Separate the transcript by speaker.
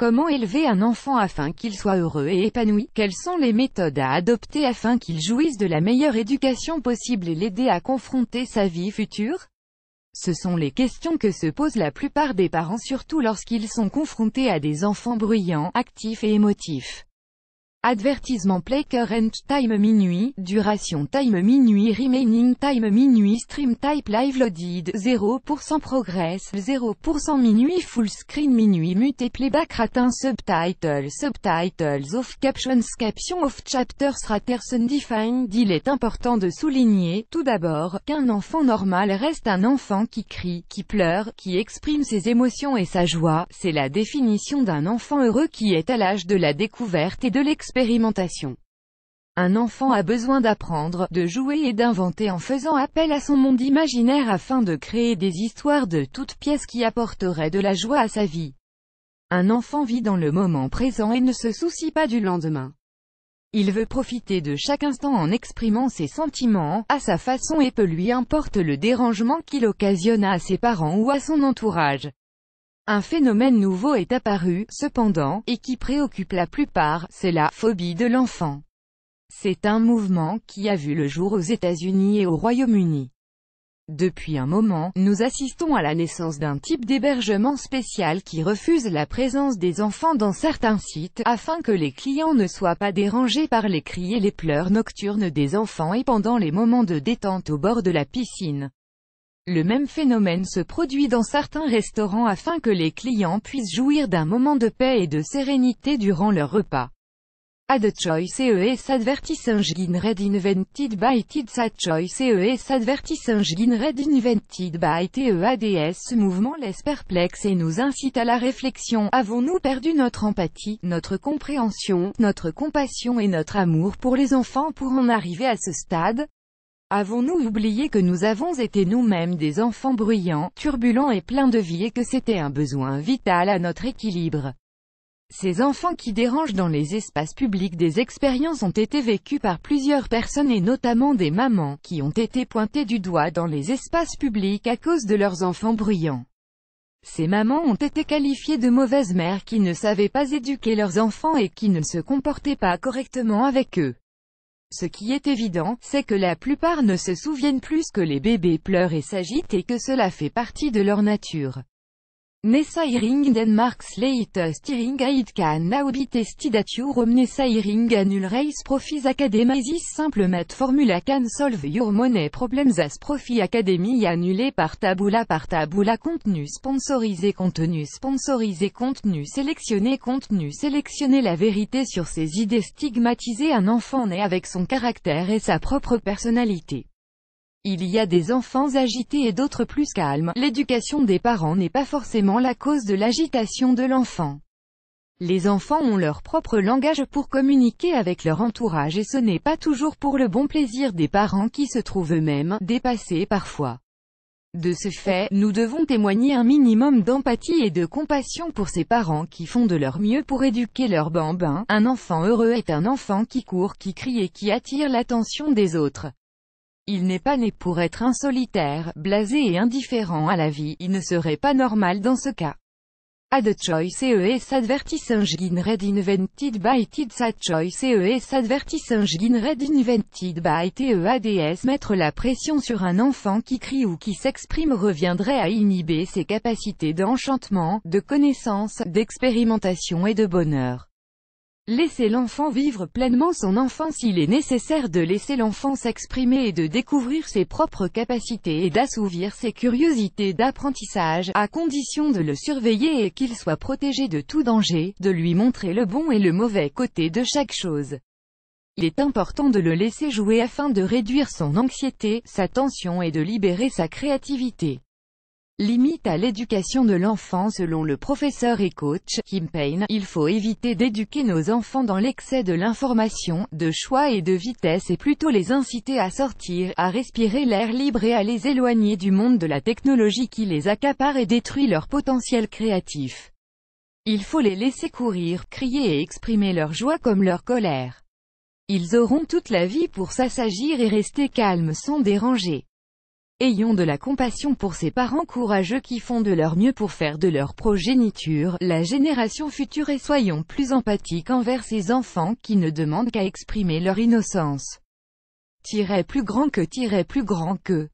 Speaker 1: Comment élever un enfant afin qu'il soit heureux et épanoui? Quelles sont les méthodes à adopter afin qu'il jouisse de la meilleure éducation possible et l'aider à confronter sa vie future? Ce sont les questions que se posent la plupart des parents, surtout lorsqu'ils sont confrontés à des enfants bruyants, actifs et émotifs. Avertissement: play current time minuit, duration time minuit, remaining time minuit, stream type live loaded, 0% progress, 0% minuit, full screen minuit, mute playback ratin, subtitles off, captions off, chapters raters undefined. Il est important de souligner, tout d'abord, qu'un enfant normal reste un enfant qui crie, qui pleure, qui exprime ses émotions et sa joie. C'est la définition d'un enfant heureux qui est à l'âge de la découverte et de l'expérimentation. Un enfant a besoin d'apprendre, de jouer et d'inventer en faisant appel à son monde imaginaire afin de créer des histoires de toutes pièces qui apporteraient de la joie à sa vie. Un enfant vit dans le moment présent et ne se soucie pas du lendemain. Il veut profiter de chaque instant en exprimant ses sentiments, à sa façon, et peu lui importe le dérangement qu'il occasionne à ses parents ou à son entourage. Un phénomène nouveau est apparu, cependant, et qui préoccupe la plupart, c'est la phobie de l'enfant. C'est un mouvement qui a vu le jour aux États-Unis et au Royaume-Uni. Depuis un moment, nous assistons à la naissance d'un type d'hébergement spécial qui refuse la présence des enfants dans certains sites, afin que les clients ne soient pas dérangés par les cris et les pleurs nocturnes des enfants et pendant les moments de détente au bord de la piscine. Le même phénomène se produit dans certains restaurants afin que les clients puissent jouir d'un moment de paix et de sérénité durant leur repas. Ad choice ES advertising red invented by Tids. Ad choice ES advertising red invented by TEADS. Ce mouvement laisse perplexe et nous incite à la réflexion. Avons-nous perdu notre empathie, notre compréhension, notre compassion et notre amour pour les enfants pour en arriver à ce stade? Avons-nous oublié que nous avons été nous-mêmes des enfants bruyants, turbulents et pleins de vie et que c'était un besoin vital à notre équilibre? Ces enfants qui dérangent dans les espaces publics. Des expériences ont été vécues par plusieurs personnes et notamment des mamans, qui ont été pointées du doigt dans les espaces publics à cause de leurs enfants bruyants. Ces mamans ont été qualifiées de mauvaises mères qui ne savaient pas éduquer leurs enfants et qui ne se comportaient pas correctement avec eux. Ce qui est évident, c'est que la plupart ne se souviennent plus que les bébés pleurent et s'agitent et que cela fait partie de leur nature. Nesairing Denmark Slate Steering Aid can now be tested at your home. Nesairing Annual Race Profis Academy. This simple math formula can solve your money problems. As Profi Academy annulé par Taboola. Contenu sponsorisé, contenu sélectionné. La vérité sur ces idées stigmatisées. Un enfant naît avec son caractère et sa propre personnalité. Il y a des enfants agités et d'autres plus calmes. L'éducation des parents n'est pas forcément la cause de l'agitation de l'enfant. Les enfants ont leur propre langage pour communiquer avec leur entourage et ce n'est pas toujours pour le bon plaisir des parents qui se trouvent eux-mêmes dépassés parfois. De ce fait, nous devons témoigner un minimum d'empathie et de compassion pour ces parents qui font de leur mieux pour éduquer leur bambin. Un enfant heureux est un enfant qui court, qui crie et qui attire l'attention des autres. Il n'est pas né pour être un solitaire, blasé et indifférent à la vie. Il ne serait pas normal dans ce cas. Ad choice ES advertising red invented by Tids. Ad choice ES advertising red invented by TEADS. Mettre la pression sur un enfant qui crie ou qui s'exprime reviendrait à inhiber ses capacités d'enchantement, de connaissance, d'expérimentation et de bonheur. Laissez l'enfant vivre pleinement son enfance. Il est nécessaire de laisser l'enfant s'exprimer et de découvrir ses propres capacités et d'assouvir ses curiosités d'apprentissage, à condition de le surveiller et qu'il soit protégé de tout danger, de lui montrer le bon et le mauvais côté de chaque chose. Il est important de le laisser jouer afin de réduire son anxiété, sa tension et de libérer sa créativité. Limite à l'éducation de l'enfant. Selon le professeur et coach Kim Payne, il faut éviter d'éduquer nos enfants dans l'excès de l'information, de choix et de vitesse et plutôt les inciter à sortir, à respirer l'air libre et à les éloigner du monde de la technologie qui les accapare et détruit leur potentiel créatif. Il faut les laisser courir, crier et exprimer leur joie comme leur colère. Ils auront toute la vie pour s'assagir et rester calmes sans déranger. Ayons de la compassion pour ces parents courageux qui font de leur mieux pour faire de leur progéniture la génération future et soyons plus empathiques envers ces enfants qui ne demandent qu'à exprimer leur innocence. Plus grand que